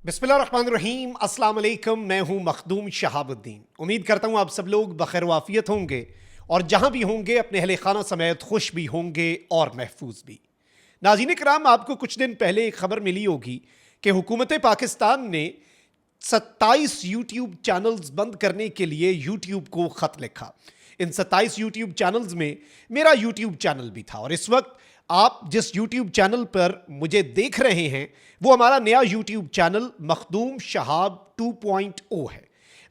बिस्मिल्लाहिर्रहमानिर्रहीम, अस्सलाम वालेकुम। मैं हूं मखदूम शहाबुद्दीन। उम्मीद करता हूं आप सब लोग बखैर वाफियत होंगे और जहां भी होंगे अपने अहले खाना समेत खुश भी होंगे और महफूज भी। नाज़रीन कराम, आपको कुछ दिन पहले एक खबर मिली होगी कि हुकूमत पाकिस्तान ने 27 यूट्यूब चैनल्स बंद करने के लिए यूट्यूब को ख़त लिखा। इन 27 यूट्यूब चैनल्स में मेरा यूट्यूब चैनल भी था और इस वक्त आप जिस यूट्यूब चैनल पर मुझे देख रहे हैं वो हमारा नया यूट्यूब चैनल मखदूम शहाब 2.0 है।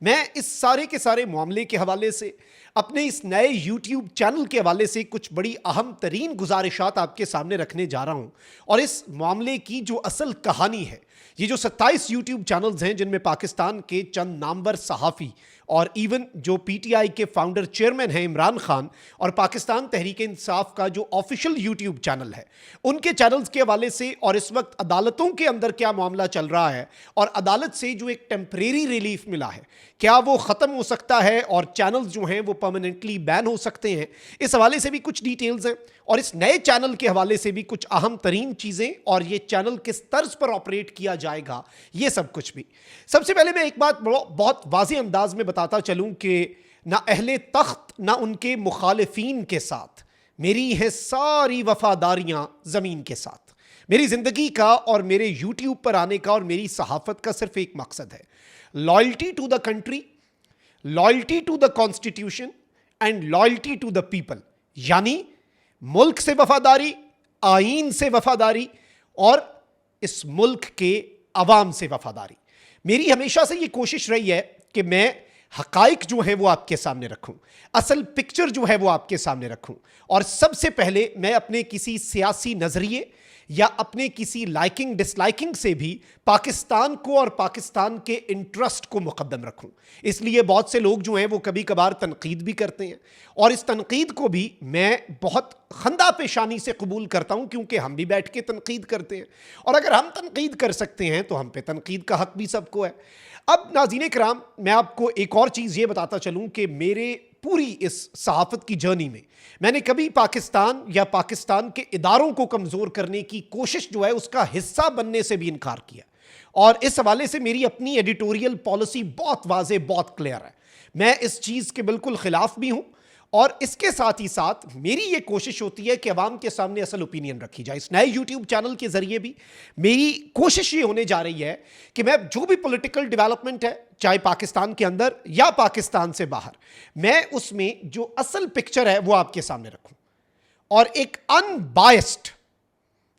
मैं इस सारे के सारे मामले के हवाले से, अपने इस नए यूट्यूब चैनल के हवाले से कुछ बड़ी अहम तरीन गुजारिशात आपके सामने रखने जा रहा हूं और इस मामले की जो असल कहानी है, ये जो 27 यूट्यूब चैनल्स हैं जिनमें पाकिस्तान के चंद नामवर सहाफ़ी और इवन जो पीटीआई के फाउंडर चेयरमैन हैं इमरान खान और पाकिस्तान तहरीक इंसाफ का जो ऑफिशियल यूट्यूब चैनल है, उनके चैनल्स के हवाले से और इस वक्त अदालतों के अंदर क्या मामला चल रहा है और अदालत से जो एक टेम्परेरी रिलीफ मिला है, क्या वो ख़त्म हो सकता है और चैनल्स जो हैं वो परमानेंटली बैन हो सकते हैं, इस हवाले से भी कुछ डिटेल्स हैं और इस नए चैनल के हवाले से भी कुछ अहम तरीन चीज़ें और ये चैनल किस तर्ज पर ऑपरेट किया जाएगा, ये सब कुछ भी। सबसे पहले मैं एक बात बहुत वाज़ेह अंदाज में बताता चलूं कि ना अहले तख्त ना उनके मुखालिफिन के साथ मेरी है सारी वफादारियां ज़मीन के साथ। मेरी ज़िंदगी का और मेरे यूट्यूब पर आने का और मेरी सहाफ़त का सिर्फ एक मकसद है, loyalty to the country, loyalty to the constitution and loyalty to the people. यानी मुल्क से वफादारी, आईन से वफादारी और इस मुल्क के अवाम से वफादारी। मेरी हमेशा से ये कोशिश रही है कि मैं हकाइक जो है वो आपके सामने रखूं, असल पिक्चर जो है वो आपके सामने रखूं और सबसे पहले मैं अपने किसी सियासी नज़रिए या अपने किसी लाइकिंग डिसलाइकिंग से भी पाकिस्तान को और पाकिस्तान के इंटरेस्ट को मुकद्दम रखूं। इसलिए बहुत से लोग जो हैं वो कभी कभार तनकीद भी करते हैं और इस तनकीद को भी मैं बहुत खंदा पेशानी से कबूल करता हूं, क्योंकि हम भी बैठ के तनकीद करते हैं और अगर हम तनकीद कर सकते हैं तो हम पे तनकीद का हक भी सबको है। अब नाज़रीन कराम, मैं आपको एक और चीज़ ये बताता चलूं कि मेरे पूरी इस सहाफ़त की जर्नी में मैंने कभी पाकिस्तान या पाकिस्तान के इदारों को कमज़ोर करने की कोशिश जो है उसका हिस्सा बनने से भी इनकार किया और इस हवाले से मेरी अपनी एडिटोरियल पॉलिसी बहुत वाज़ेह, बहुत क्लियर है। मैं इस चीज़ के बिल्कुल ख़िलाफ़ भी हूँ और इसके साथ ही साथ मेरी ये कोशिश होती है कि अवाम के सामने असल ओपिनियन रखी जाए। इस नए यूट्यूब चैनल के ज़रिए भी मेरी कोशिश ये होने जा रही है कि मैं जो भी पॉलिटिकल डेवलपमेंट है, चाहे पाकिस्तान के अंदर या पाकिस्तान से बाहर, मैं उसमें जो असल पिक्चर है वो आपके सामने रखूं और एक अनबायस्ड,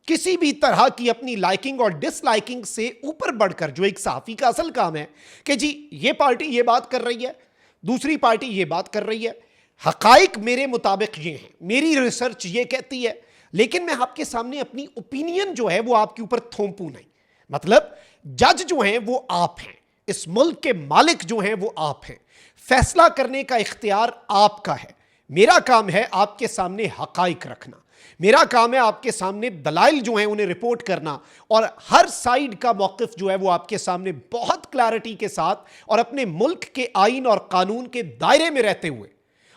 किसी भी तरह की अपनी लाइकिंग और डिसलाइकिंग से ऊपर बढ़कर, जो एक सहाफ़ी का असल काम है कि जी ये पार्टी ये बात कर रही है, दूसरी पार्टी ये बात कर रही है, हकाइक मेरे मुताबिक ये हैं, मेरी रिसर्च ये कहती है, लेकिन मैं आपके सामने अपनी ओपिनियन जो है वो आपके ऊपर थोपूं नहीं। मतलब जज जो हैं वो आप हैं, इस मुल्क के मालिक जो हैं वो आप हैं, फैसला करने का इख्तियार आपका है। मेरा काम है आपके सामने हकाइक रखना, मेरा काम है आपके सामने दलाइल जो हैं उन्हें रिपोर्ट करना और हर साइड का मौक़िफ़ जो है वो आपके सामने बहुत क्लैरिटी के साथ और अपने मुल्क के आइन और कानून के दायरे में रहते हुए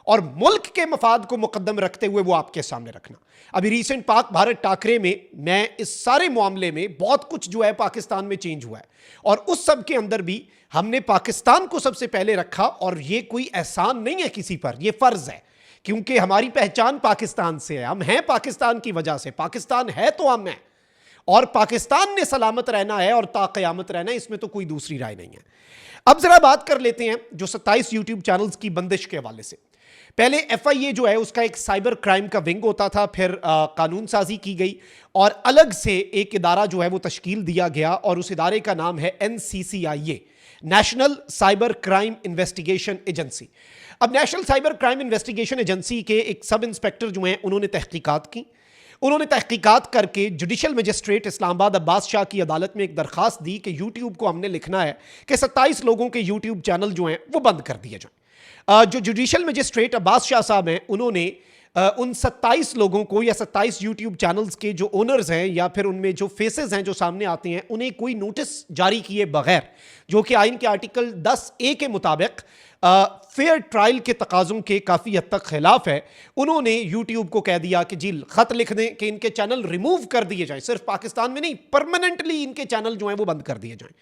और मुल्क के मफाद को मुकद्दम रखते हुए वो आपके सामने रखना। अभी रीसेंट पाक भारत टाकरे में मैं इस सारे मामले में बहुत कुछ जो है पाकिस्तान में चेंज हुआ है और उस सब के अंदर भी हमने पाकिस्तान को सबसे पहले रखा और ये कोई एहसान नहीं है किसी पर, ये फ़र्ज़ है, क्योंकि हमारी पहचान पाकिस्तान से है, हम हैं पाकिस्तान की वजह से, पाकिस्तान है तो हम हैं और पाकिस्तान ने सलामत रहना है और ताक़यामत रहना है, इसमें तो कोई दूसरी राय नहीं है। अब ज़रा बात कर लेते हैं जो 27 यूट्यूब चैनल्स की बंदिश के हवाले से। पहले FIA जो है उसका एक साइबर क्राइम का विंग होता था, फिर कानून साजी की गई और अलग से एक इदारा जो है वो तश्कील दिया गया और उस इदारे का नाम है NCCIA, national cyber crime investigation agency. अब national cyber crime investigation agency के एक सब इंस्पेक्टर जो हैं उन्होंने तहकीकात की, उन्होंने तहकीकात करके जुडिशल मजिस्ट्रेट इस्लामाबाद अब्बास शाह की अदालत में एक दरख्वास्त दी कि यूट्यूब को हमने लिखना है कि 27 लोगों के यूट्यूब चैनल जो हैं वो बंद कर दिए जाएं। जो जुडिशल मजिस्ट्रेट अब्बास शाह साहब हैं उन्होंने उन 27 लोगों को या 27 यूट्यूब चैनल्स के जो ओनर्स हैं या फिर उनमें जो फेसेस हैं जो सामने आते हैं, उन्हें कोई नोटिस जारी किए बगैर, जो कि आइन के आर्टिकल 10A के मुताबिक फेयर ट्रायल के तकाज़ों के काफ़ी हद तक खिलाफ है। उन्होंने यूट्यूब को कह दिया कि जी ख़त लिख दें कि इनके चैनल रिमूव कर दिए जाएं, सिर्फ पाकिस्तान में नहीं, परमानेंटली इनके चैनल जो हैं वो बंद कर दिए जाएं।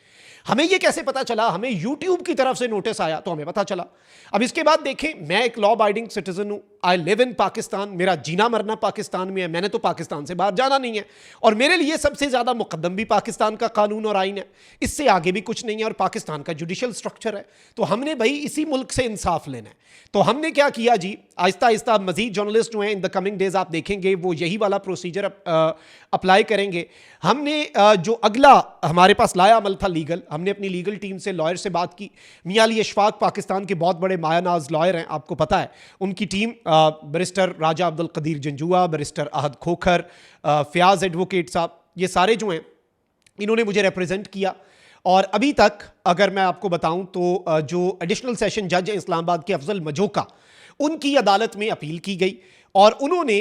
हमें ये कैसे पता चला? हमें यूट्यूब की तरफ से नोटिस आया तो हमें पता चला। अब इसके बाद देखें, मैं एक लॉ अबाइडिंग सिटीजन हूं, आई लिव इन पाकिस्तान, मेरा जीना मरना पाकिस्तान में है, मैंने तो पाकिस्तान से बाहर जाना नहीं है, और मेरे लिए सबसे ज्यादा मुकद्दम भी पाकिस्तान का कानून और आइन है, इससे आगे भी कुछ नहीं है, और पाकिस्तान का जुडिशल स्ट्रक्चर है। तो हमने भाई इसी मुल्क से इंसाफ लेना है। तो हमने क्या किया जी, आहिस्ता आहिस्ता मजीद जर्नलिस्ट जो हैं इन द कमिंग डेज आप देखेंगे वो यही वाला प्रोसीजर अप्लाई करेंगे। हमने जो अगला हमारे पास लाया अमल था लीगल, हमने अपनी लीगल टीम से, लॉयर से बात की। मियां अली अशफाक पाकिस्तान के बहुत बड़े मायानाज लॉयर हैं, आपको पता है। उनकी टीम बैरिस्टर राजा अब्दुल कदीर जंजुआ, बैरिस्टर अहद खोखर, फयाज एडवोकेट साहब, ये सारे जो हैं इन्होंने मुझे रिप्रेजेंट किया। और अभी तक अगर मैं आपको बताऊं तो जो एडिशनल सेशन जज हैं इस्लामाबाद के अफजल मजोका, उनकी अदालत में अपील की गई और उन्होंने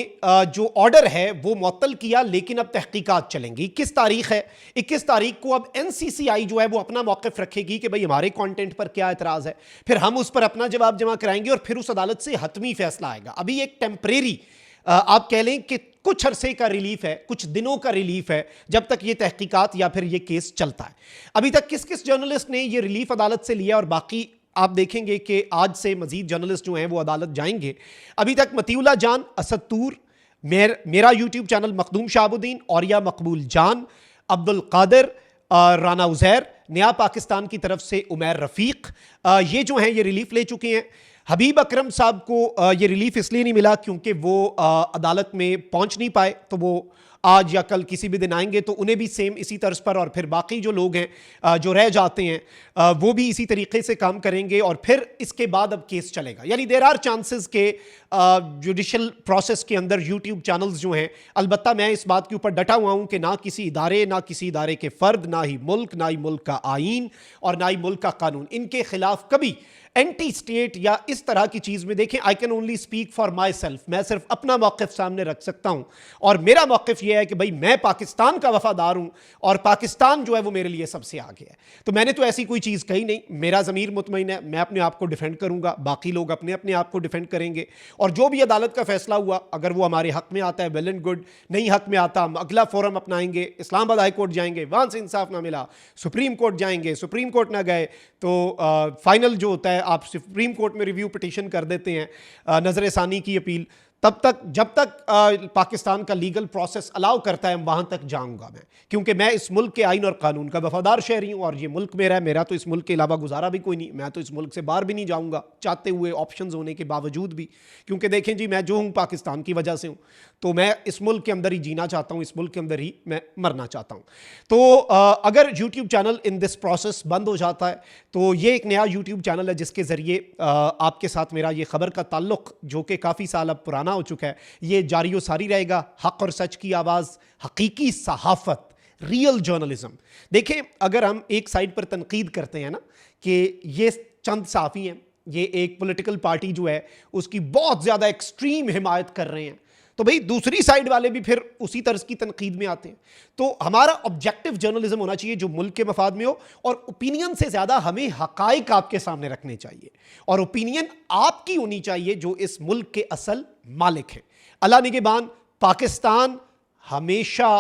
जो ऑर्डर है वो मुअत्तल किया, लेकिन अब तहकीकात चलेंगी। 21 तारीख है, 21 तारीख को अब एनसीसीआई जो है वो अपना मौक़िफ़ रखेगी कि भाई हमारे कंटेंट पर क्या एतराज़ है, फिर हम उस पर अपना जवाब जमा कराएंगे और फिर उस अदालत से हतमी फैसला आएगा। अभी एक टेम्परेरी आप कह लें कि कुछ अरसे का रिलीफ है, कुछ दिनों का रिलीफ है, जब तक ये तहकीकात या फिर ये केस चलता है। अभी तक किस किस जर्नलिस्ट ने ये रिलीफ अदालत से लिया, और बाकी आप देखेंगे कि आज से मजीद जर्नलिस्ट जो हैं वो अदालत जाएंगे। अभी तक मतीउल्लाह जान, असद तूर, मेरा यूट्यूब चैनल मखदूम शाहबुद्दीन, औरिया मकबूल जान, अब्दुल कादिर, राना उज़ैर, नया पाकिस्तान की तरफ से उमैर रफ़ीक, ये जो हैं ये रिलीफ ले चुके हैं। हबीब अकरम साहब को ये रिलीफ इसलिए नहीं मिला क्योंकि वो अदालत में पहुंच नहीं पाए, तो वो आज या कल किसी भी दिन आएंगे, तो उन्हें भी सेम इसी तर्ज पर, और फिर बाकी जो लोग हैं जो रह जाते हैं वो भी इसी तरीके से काम करेंगे, और फिर इसके बाद अब केस चलेगा। यानी देयर आर चांसेस के जुडिशल प्रोसेस के अंदर यूट्यूब चैनल्स जो हैं, अलबत्ता मैं इस बात के ऊपर डटा हुआ हूं कि ना किसी इदारे, ना किसी इदारे के फ़र्द, ना ही मुल्क, ना ही मुल्क का आइन और ना ही मुल्क का कानून, इनके खिलाफ कभी एंटी स्टेट या इस तरह की चीज़ में, देखें I can only speak for my self, मैं सिर्फ अपना मौक़िफ़ सामने रख सकता हूं, और मेरा मौक़िफ़ यह है कि भाई मैं पाकिस्तान का वफादार हूं और पाकिस्तान जो है वो मेरे लिए सबसे आगे है। तो मैंने तो ऐसी कोई चीज़ कही नहीं, मेरा ज़मीर मुतमईन है, मैं अपने आप को डिफेंड करूंगा, बाकी लोग अपने अपने आप को डिफेंड करेंगे, और जो भी अदालत का फैसला हुआ अगर वो हमारे हक में आता है वेल एंड गुड, नहीं हक में आता हम अगला फोरम अपनाएंगे, इस्लामाबाद हाई कोर्ट जाएंगे, वहां से इंसाफ ना मिला सुप्रीम कोर्ट जाएंगे, सुप्रीम कोर्ट ना गए तो फाइनल जो होता है आप सुप्रीम कोर्ट में रिव्यू पिटीशन कर देते हैं, नजर सानी की अपील। तब तक जब तक पाकिस्तान का लीगल प्रोसेस अलाउ करता है वहां तक जाऊंगा मैं, क्योंकि मैं इस मुल्क के आइन और कानून का वफादार शहरी हूं, और ये मुल्क मेरा है, मेरा तो इस मुल्क के अलावा गुजारा भी कोई नहीं, मैं तो इस मुल्क से बाहर भी नहीं जाऊंगा चाहते हुए, ऑप्शंस होने के बावजूद भी। क्योंकि देखें जी, मैं जो हूं पाकिस्तान की वजह से हूं, तो मैं इस मुल्क के अंदर ही जीना चाहता हूं, इस मुल्क के अंदर ही मैं मरना चाहता हूं। तो अगर YouTube channel in this process बंद हो जाता है, तो ये एक नया यूट्यूब चैनल है जिसके ज़रिए आपके साथ मेरा ये खबर का ताल्लुक, जो कि काफ़ी साल अब पुराना हो चुका है, ये जारी व सारी रहेगा। हक और सच की आवाज़, हकीकी सहाफ़त, रियल जर्नलिज्म। देखें, अगर हम एक साइड पर तनकीद करते हैं ना कि ये चंद साफ़ी हैं, ये एक पॉलिटिकल पार्टी जो है उसकी बहुत ज़्यादा एक्सट्रीम हिमायत कर रहे हैं, तो भाई दूसरी साइड वाले भी फिर उसी तर्ज की तनकीद में आते हैं। तो हमारा ऑब्जेक्टिव जर्नलिज्म होना चाहिए जो मुल्क के मफाद में हो, और ओपिनियन से ज़्यादा हमें हकाइक आपके सामने रखने चाहिए, और ओपिनियन आपकी होनी चाहिए जो इस मुल्क के असल मालिक हैं। अल्लाह निगहबान, पाकिस्तान हमेशा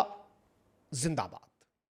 जिंदाबाद।